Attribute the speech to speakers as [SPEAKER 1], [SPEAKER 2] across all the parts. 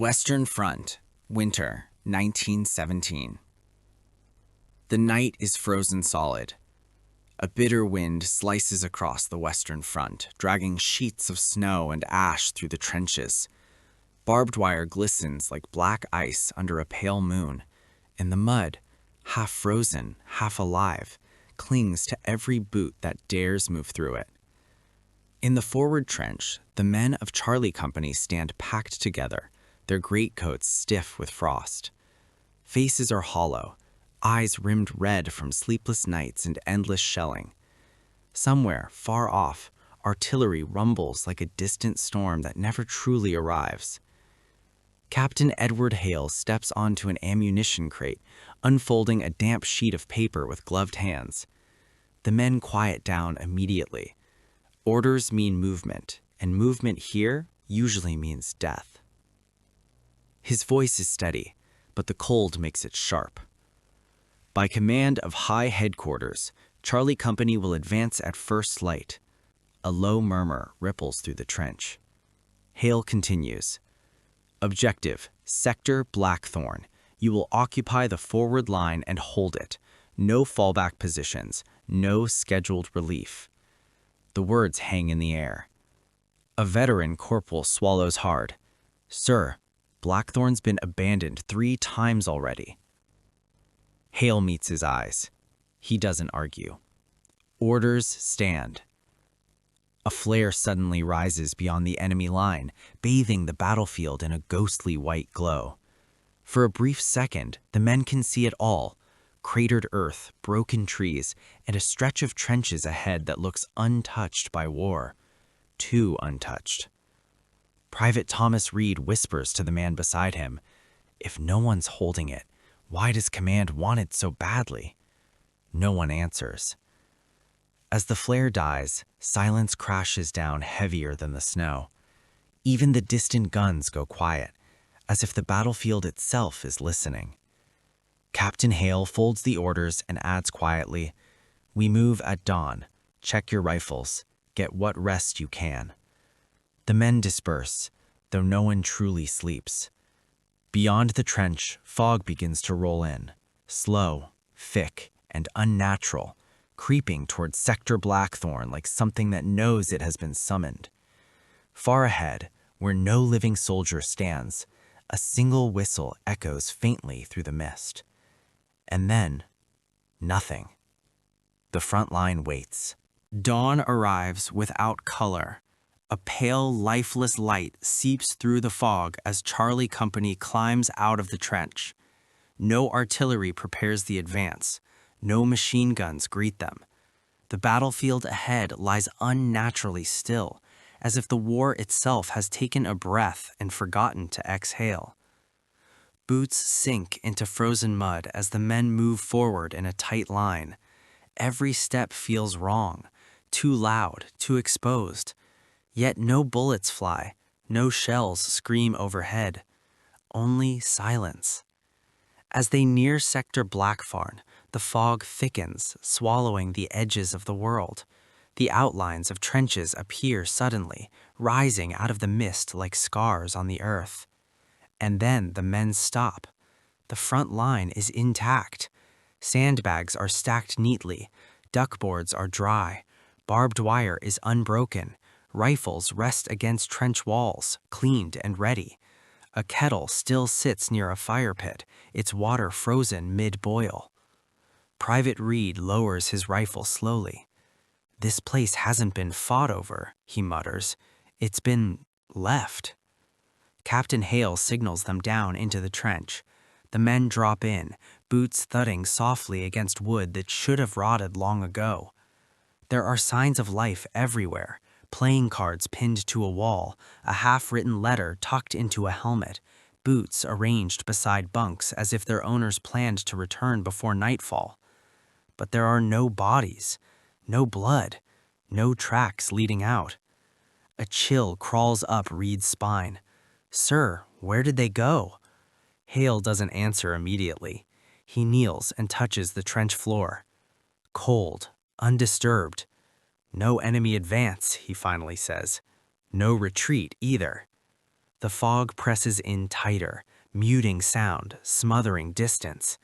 [SPEAKER 1] Western Front, winter, 1917. The night is frozen solid. A bitter wind slices across the Western Front, dragging sheets of snow and ash through the trenches. Barbed wire glistens like black ice under a pale moon, and the mud, half frozen, half alive, clings to every boot that dares move through it. In the forward trench, the men of Charlie Company stand packed together, their greatcoats stiff with frost. Faces are hollow, eyes rimmed red from sleepless nights and endless shelling. Somewhere, far off, artillery rumbles like a distant storm that never truly arrives. Captain Edward Hale steps onto an ammunition crate, unfolding a damp sheet of paper with gloved hands. The men quiet down immediately. Orders mean movement, and movement here usually means death. His voice is steady, but the cold makes it sharp. By command of High Headquarters, Charlie Company will advance at first light. A low murmur ripples through the trench. Hale continues. Objective, Sector Blackthorn. You will occupy the forward line and hold it. No fallback positions, no scheduled relief. The words hang in the air. A veteran corporal swallows hard. Sir, Blackthorn's been abandoned 3 times already. Hale meets his eyes. He doesn't argue. Orders stand. A flare suddenly rises beyond the enemy line, bathing the battlefield in a ghostly white glow. For a brief second, the men can see it all: cratered earth, broken trees, and a stretch of trenches ahead that looks untouched by war. Too untouched. Private Thomas Reed whispers to the man beside him, "If no one's holding it, why does command want it so badly?" No one answers. As the flare dies, silence crashes down heavier than the snow. Even the distant guns go quiet, as if the battlefield itself is listening. Captain Hale folds the orders and adds quietly, "We move at dawn. Check your rifles. Get what rest you can." The men disperse, though no one truly sleeps. Beyond the trench, fog begins to roll in, slow, thick, and unnatural, creeping towards Sector Blackthorn like something that knows it has been summoned. Far ahead, where no living soldier stands, a single whistle echoes faintly through the mist. And then, nothing. The front line waits. Dawn arrives without color. A pale, lifeless light seeps through the fog as Charlie Company climbs out of the trench. No artillery prepares the advance. No machine guns greet them. The battlefield ahead lies unnaturally still, as if the war itself has taken a breath and forgotten to exhale. Boots sink into frozen mud as the men move forward in a tight line. Every step feels wrong, too loud, too exposed. Yet no bullets fly, no shells scream overhead. Only silence. As they near Sector Blackthorn, the fog thickens, swallowing the edges of the world. The outlines of trenches appear suddenly, rising out of the mist like scars on the earth. And then the men stop. The front line is intact. Sandbags are stacked neatly. Duckboards are dry. Barbed wire is unbroken. Rifles rest against trench walls, cleaned and ready. A kettle still sits near a fire pit, its water frozen mid-boil. Private Reed lowers his rifle slowly. "This place hasn't been fought over," he mutters. "It's been left." Captain Hale signals them down into the trench. The men drop in, boots thudding softly against wood that should have rotted long ago. There are signs of life everywhere. Playing cards pinned to a wall, a half-written letter tucked into a helmet, boots arranged beside bunks as if their owners planned to return before nightfall. But there are no bodies, no blood, no tracks leading out. A chill crawls up Reed's spine. "Sir, where did they go?" Hale doesn't answer immediately. He kneels and touches the trench floor. Cold, undisturbed. "No enemy advance," he finally says. "No retreat either."
[SPEAKER 2] The fog presses in tighter, muting sound, smothering distance.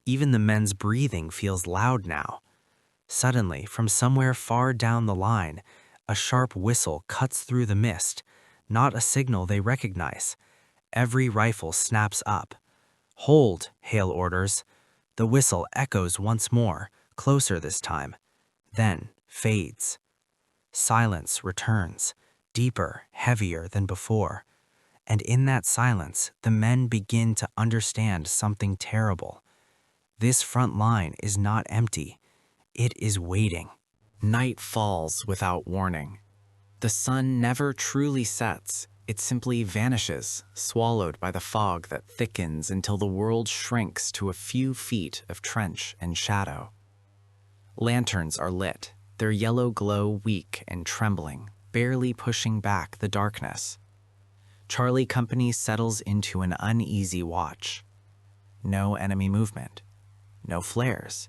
[SPEAKER 2] Even the men's breathing feels loud now. Suddenly, from somewhere far down the line, a sharp whistle cuts through the mist, not a signal they recognize. Every rifle snaps up. "Hold," Hale orders. The whistle echoes once more, closer this time, then fades. Silence returns, deeper, heavier than before. And in that silence, the men begin to understand something terrible. This front line is not empty. It is waiting.
[SPEAKER 1] Night falls without warning. The sun never truly sets. It simply vanishes, swallowed by the fog that thickens until the world shrinks to a few feet of trench and shadow. Lanterns are lit, their yellow glow weak and trembling, barely pushing back the darkness. Charlie Company settles into an uneasy watch. No enemy movement. No flares.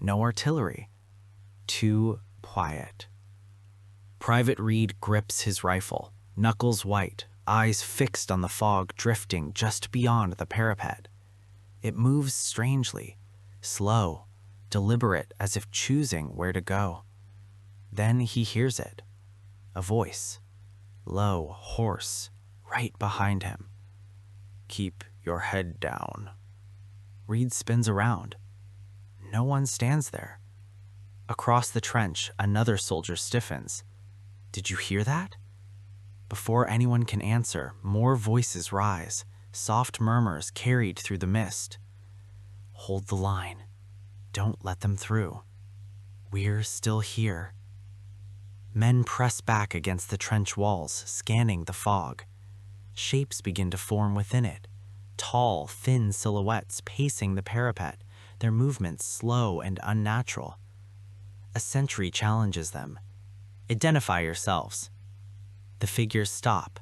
[SPEAKER 1] No artillery. Too quiet. Private Reed grips his rifle, knuckles white, eyes fixed on the fog drifting just beyond the parapet. It moves strangely, slow, deliberate, as if choosing where to go. Then he hears it. A voice, low, hoarse, right behind him. "Keep your head down." Reed spins around. No one stands there. Across the trench, another soldier stiffens. "Did you hear that?" Before anyone can answer, more voices rise, soft murmurs carried through the mist. "Hold the line. Don't let them through. We're still here." Men press back against the trench walls, scanning the fog. Shapes begin to form within it. Tall, thin silhouettes pacing the parapet, their movements slow and unnatural. A sentry challenges them. "Identify yourselves." The figures stop.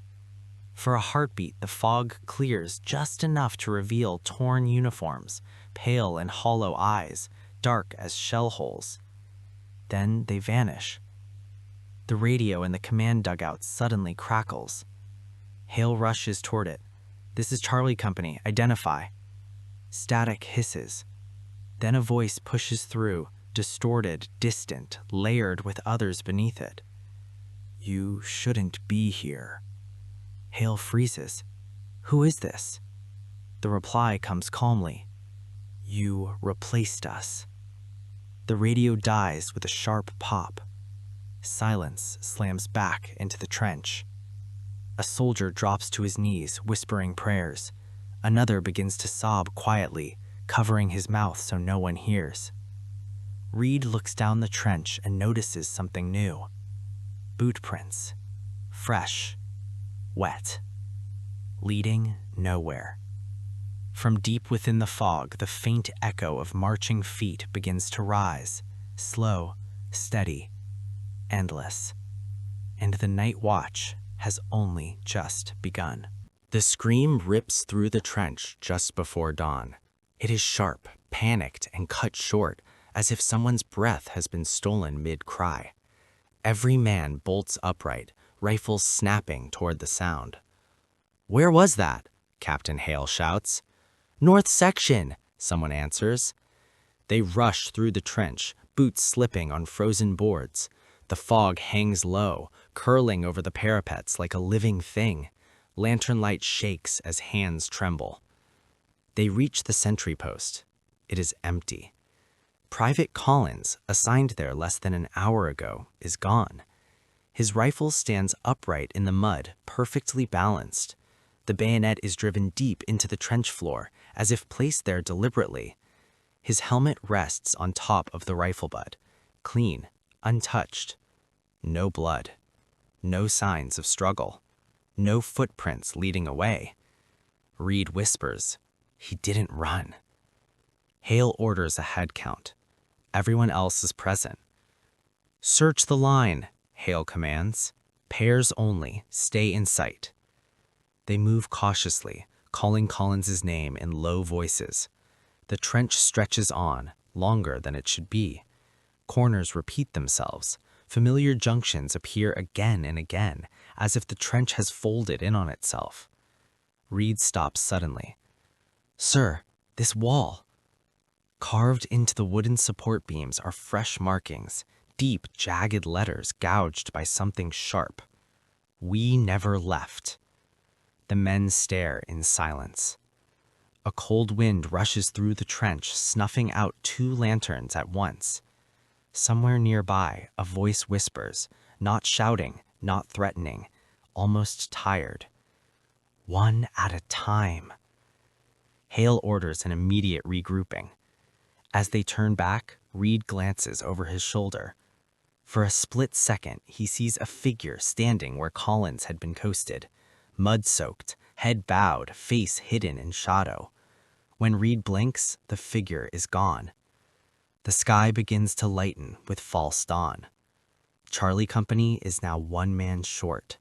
[SPEAKER 1] For a heartbeat, the fog clears just enough to reveal torn uniforms, pale and hollow eyes, dark as shell holes. Then they vanish. The radio in the command dugout suddenly crackles. Hale rushes toward it. "This is Charlie Company. Identify." Static hisses. Then a voice pushes through, distorted, distant, layered with others beneath it. "You shouldn't be here." Hale freezes. "Who is this?" The reply comes calmly. "You replaced us." The radio dies with a sharp pop. Silence slams back into the trench. A soldier drops to his knees, whispering prayers. Another begins to sob quietly, covering his mouth so no one hears. Reed looks down the trench and notices something new. Boot prints. Fresh. Wet. Leading nowhere. From deep within the fog, the faint echo of marching feet begins to rise, slow, steady, endless. And the night watch has only just begun. The scream rips through the trench just before dawn. It is sharp, panicked, and cut short, as if someone's breath has been stolen mid-cry. Every man bolts upright, rifles snapping toward the sound. "Where was that?" Captain Hale shouts. "North section," someone answers. They rush through the trench, boots slipping on frozen boards. The fog hangs low, curling over the parapets like a living thing. Lantern light shakes as hands tremble. They reach the sentry post. It is empty. Private Collins, assigned there less than an hour ago, is gone. His rifle stands upright in the mud, perfectly balanced. The bayonet is driven deep into the trench floor, as if placed there deliberately. His helmet rests on top of the rifle butt, clean, untouched. No blood. No signs of struggle. No footprints leading away. Reed whispers, "He didn't run." Hale orders a head count. Everyone else is present. "Search the line," Hale commands. "Pairs only. Stay in sight." They move cautiously, calling Collins's name in low voices. The trench stretches on, longer than it should be. Corners repeat themselves.
[SPEAKER 2] Familiar junctions appear again and again, as if the trench has folded in on itself. Reed stops suddenly. "Sir, this wall." Carved into the wooden support beams are fresh markings, deep, jagged letters gouged by something sharp. "We never left." The men stare in silence. A cold wind rushes through the trench, snuffing out 2 lanterns at once. Somewhere nearby, a voice whispers, not shouting, not threatening, almost tired. "One at a time." Hale orders an immediate regrouping. As they turn back, Reed glances over his shoulder. For a split second, he sees a figure standing where Collins had been coasted, mud-soaked, head bowed, face hidden in shadow. When Reed blinks, the figure is gone. The sky begins to lighten with false dawn. Charlie Company is now 1 man short,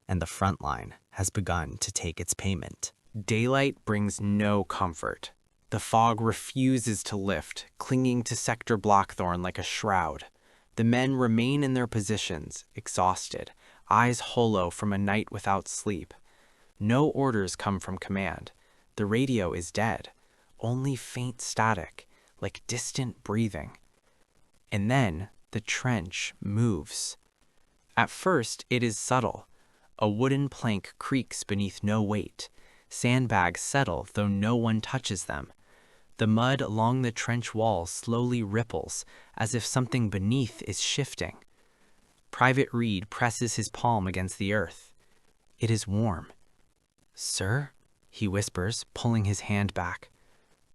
[SPEAKER 2] and the front line has begun to take its payment. Daylight brings no comfort. The fog refuses to lift, clinging to Sector Blackthorn like a shroud. The men remain in their positions, exhausted, eyes hollow from a night without sleep. No orders come from command. The radio is dead, only faint static, like distant breathing. And then the trench moves. At first, it is subtle. A wooden plank creaks beneath no weight. Sandbags settle, though no one touches them. The mud along the trench wall slowly ripples, as if something beneath is shifting. Private Reed presses his palm against the earth. It is warm. "Sir?" he whispers, pulling his hand back.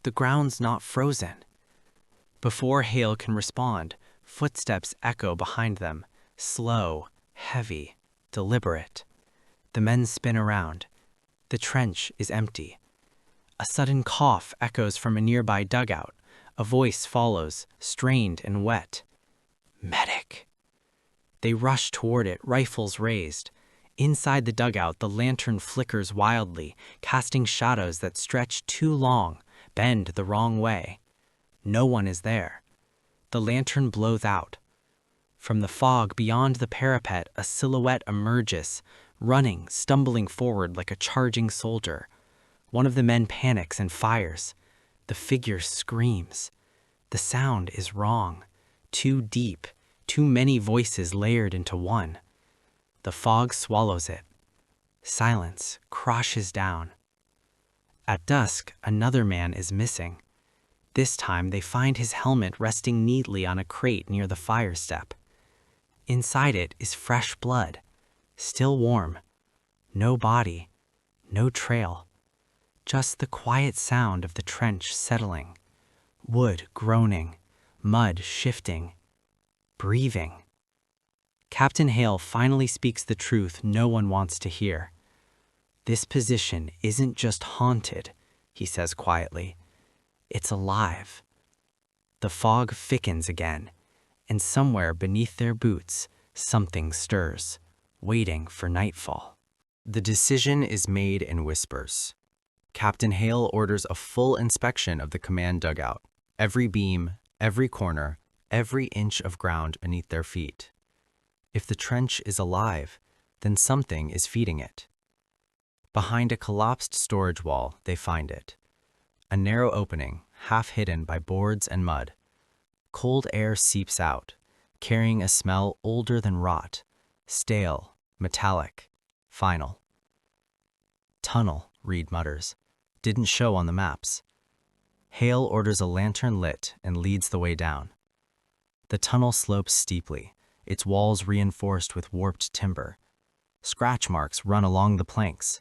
[SPEAKER 2] "The ground's not frozen." Before Hale can respond, footsteps echo behind them, slow, heavy, deliberate. The men spin around. The trench is empty. A sudden cough echoes from a nearby dugout. A voice follows, strained and wet. "Medic." They rush toward it, rifles raised. Inside the dugout, the lantern flickers wildly, casting shadows that stretch too long, bend the wrong way. No one is there. The lantern blows out. From the fog beyond the parapet, a silhouette emerges, running, stumbling forward like a charging soldier. One of the men panics and fires. The figure screams. The sound is wrong, too deep, too many voices layered into one. The fog swallows it. Silence crashes down. At dusk, another man is missing. This time, they find his helmet resting neatly on a crate near the fire step. Inside it is fresh blood, still warm. No body, no trail. Just the quiet sound of the trench settling, wood groaning, mud shifting, breathing. Captain Hale finally speaks the truth no one wants to hear. "This position isn't just haunted," he says quietly. "It's alive." The fog thickens again, and somewhere beneath their boots, something stirs, waiting for nightfall. The decision is made in whispers. Captain Hale orders a full inspection of the command dugout, every beam, every corner, every inch of ground beneath their feet. If the trench is alive, then something is feeding it. Behind a collapsed storage wall, they find it. A narrow opening, half hidden by boards and mud. Cold air seeps out, carrying a smell older than rot, stale, metallic, final. "Tunnel," Reed mutters. "Didn't show on the maps." Hale orders a lantern lit and leads the way down. The tunnel slopes steeply, its walls reinforced with warped timber. Scratch marks run along the planks,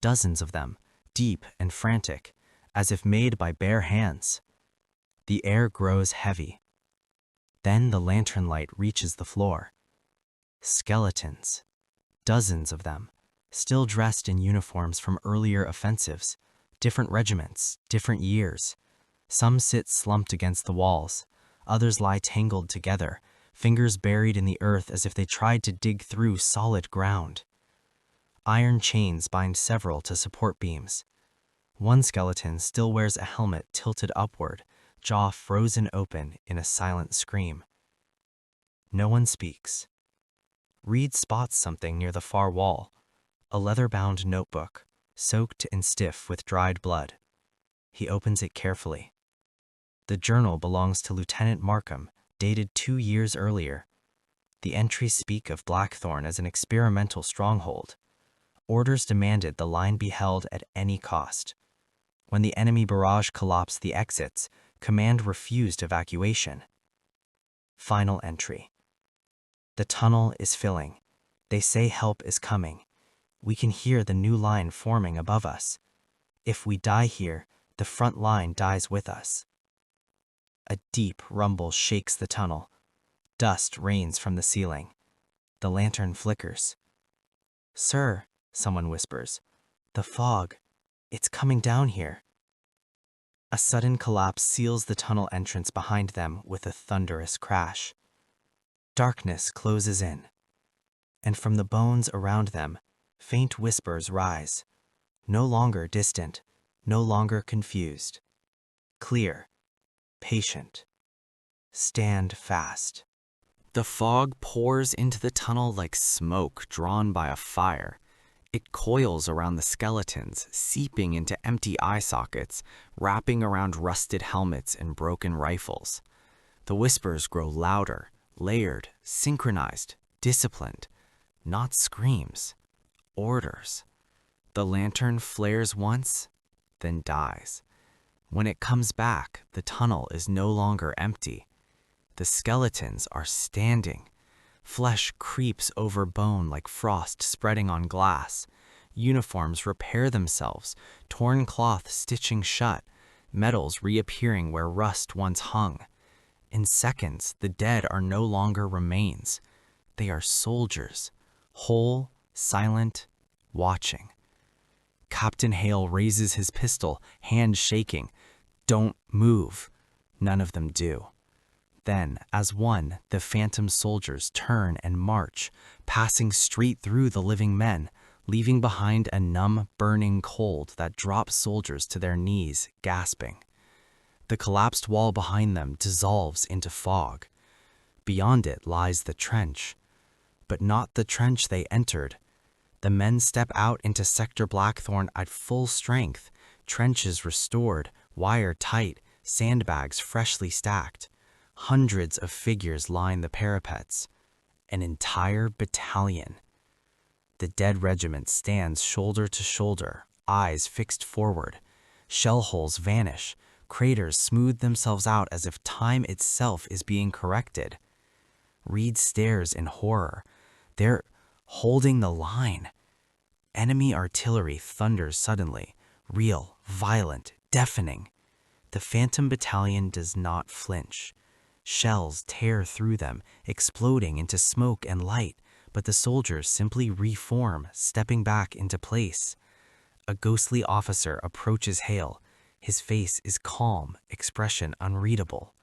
[SPEAKER 2] dozens of them, deep and frantic, as if made by bare hands. The air grows heavy. Then the lantern light reaches the floor. Skeletons, dozens of them, still dressed in uniforms from earlier offensives, different regiments, different years. Some sit slumped against the walls, others lie tangled together, fingers buried in the earth as if they tried to dig through solid ground. Iron chains bind several to support beams. One skeleton still wears a helmet tilted upward, jaw frozen open in a silent scream. No one speaks. Reed spots something near the far wall, a leather-bound notebook, soaked and stiff with dried blood. He opens it carefully. The journal belongs to Lieutenant Markham, dated 2 years earlier. The entries speak of Blackthorn as an experimental stronghold. Orders demanded the line be held at any cost. When the enemy barrage collapsed the exits, command refused evacuation. Final entry. The tunnel is filling. They say help is coming. We can hear the new line forming above us. If we die here, the front line dies with us. A deep rumble shakes the tunnel. Dust rains from the ceiling. The lantern flickers. "Sir," someone whispers, "the fog. It's coming down here." A sudden collapse seals the tunnel entrance behind them with a thunderous crash. Darkness closes in, and from the bones around them, faint whispers rise, no longer distant, no longer confused. Clear, patient. Stand fast. The fog pours into the tunnel like smoke drawn by a fire. It coils around the skeletons, seeping into empty eye sockets, wrapping around rusted helmets and broken rifles. The whispers grow louder, layered, synchronized, disciplined. Not screams, orders. The lantern flares once, then dies. When it comes back, the tunnel is no longer empty. The skeletons are standing. Flesh creeps over bone like frost spreading on glass. Uniforms repair themselves, torn cloth stitching shut, metals reappearing where rust once hung. In seconds, the dead are no longer remains. They are soldiers, whole, silent, watching. Captain Hale raises his pistol, hand shaking. "Don't move." None of them do. Then, as one, the phantom soldiers turn and march, passing straight through the living men, leaving behind a numb, burning cold that drops soldiers to their knees, gasping. The collapsed wall behind them dissolves into fog. Beyond it lies the trench, but not the trench they entered. The men step out into Sector Blackthorn at full strength, trenches restored, wire tight, sandbags freshly stacked. Hundreds of figures line the parapets. An entire battalion. The dead regiment stands shoulder to shoulder, eyes fixed forward. Shell holes vanish, craters smooth themselves out as if time itself is being corrected. Reed stares in horror. They're holding the line. Enemy artillery thunders suddenly, real, violent, deafening. The phantom battalion does not flinch. Shells tear through them, exploding into smoke and light, but the soldiers simply reform, stepping back into place. A ghostly officer approaches Hale. His face is calm, expression unreadable.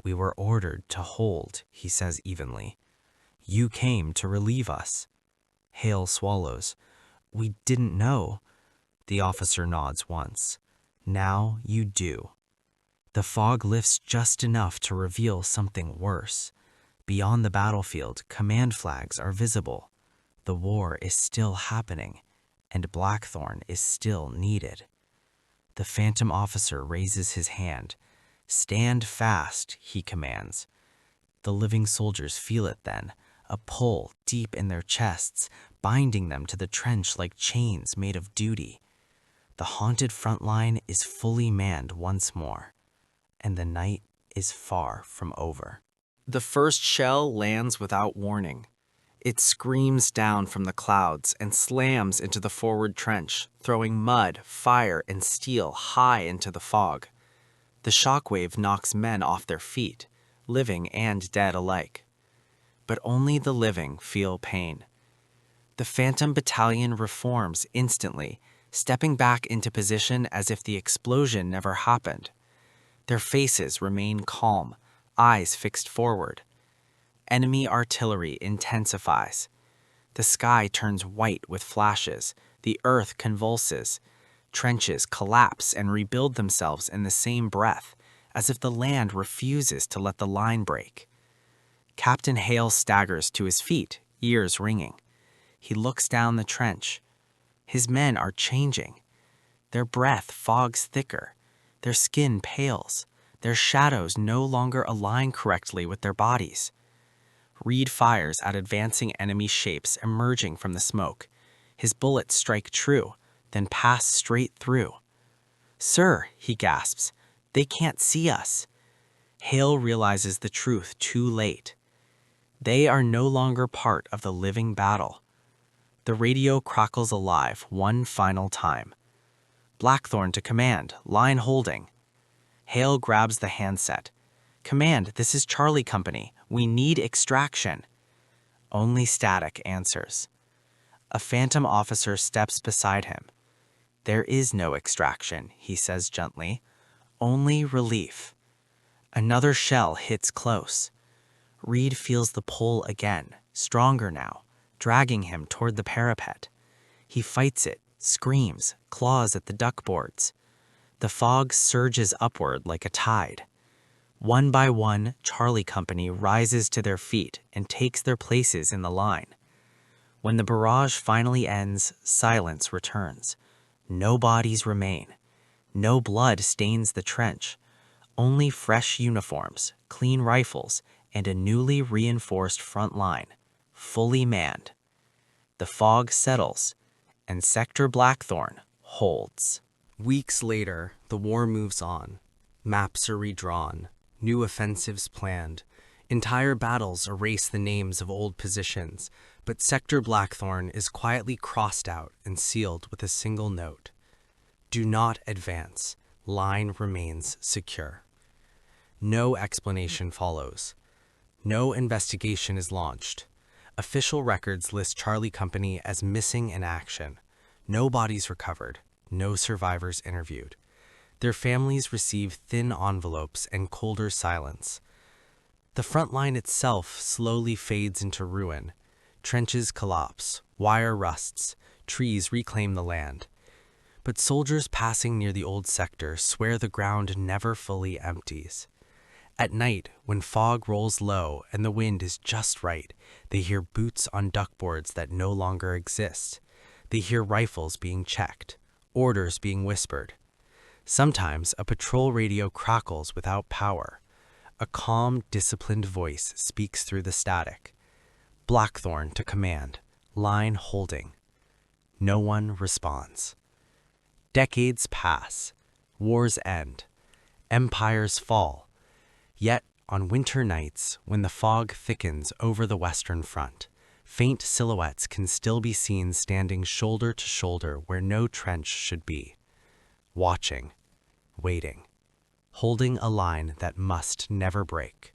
[SPEAKER 2] "We were ordered to hold," he says evenly. "You came to relieve us." Hale swallows. "We didn't know." The officer nods once. "Now you do." The fog lifts just enough to reveal something worse. Beyond the battlefield, command flags are visible. The war is still happening, and Blackthorn is still needed. The phantom officer raises his hand. "Stand fast," he commands. The living soldiers feel it then, a pull deep in their chests, binding them to the trench like chains made of duty. The haunted front line is fully manned once more, and the night is far from over. The first shell lands without warning. It screams down from the clouds and slams into the forward trench, throwing mud, fire, and steel high into the fog. The shockwave knocks men off their feet, living and dead alike. But only the living feel pain. The phantom battalion reforms instantly, stepping back into position as if the explosion never happened. Their faces remain calm, eyes fixed forward. Enemy artillery intensifies. The sky turns white with flashes. The earth convulses. Trenches collapse and rebuild themselves in the same breath, as if the land refuses to let the line break. Captain Hale staggers to his feet, ears ringing. He looks down the trench. His men are changing. Their breath fogs thicker. Their skin pales. Their shadows no longer align correctly with their bodies. Reed fires at advancing enemy shapes emerging from the smoke. His bullets strike true, then pass straight through. "Sir," he gasps, "they can't see us." Hale realizes the truth too late. They are no longer part of the living battle. The radio crackles alive one final time. "Blackthorn to command, line holding." Hale grabs the handset. "Command, this is Charlie Company. We need extraction." Only static answers. A phantom officer steps beside him. "There is no extraction," he says gently. "Only relief." Another shell hits close. Reed feels the pull again, stronger now, dragging him toward the parapet. He fights it, screams, claws at the duckboards. The fog surges upward like a tide. One by one, Charlie Company rises to their feet and takes their places in the line. When the barrage finally ends, silence returns. No bodies remain. No blood stains the trench. Only fresh uniforms, clean rifles, and a newly reinforced front line, fully manned. The fog settles, and Sector Blackthorn holds. Weeks later, the war moves on. Maps are redrawn, new offensives planned. Entire battles erase the names of old positions, but Sector Blackthorn is quietly crossed out and sealed with a single note. Do not advance. Line remains secure. No explanation follows. No investigation is launched. Official records list Charlie Company as missing in action. No bodies recovered. No survivors interviewed. Their families receive thin envelopes and colder silence. The front line itself slowly fades into ruin. Trenches collapse, wire rusts, trees reclaim the land. But soldiers passing near the old sector swear the ground never fully empties. At night, when fog rolls low and the wind is just right, they hear boots on duckboards that no longer exist. They hear rifles being checked, orders being whispered. Sometimes a patrol radio crackles without power. A calm, disciplined voice speaks through the static. "Blackthorn to command, line holding." No one responds. Decades pass. Wars end. Empires fall. Yet, on winter nights, when the fog thickens over the Western Front, faint silhouettes can still be seen standing shoulder to shoulder where no trench should be. Watching, waiting, holding a line that must never break.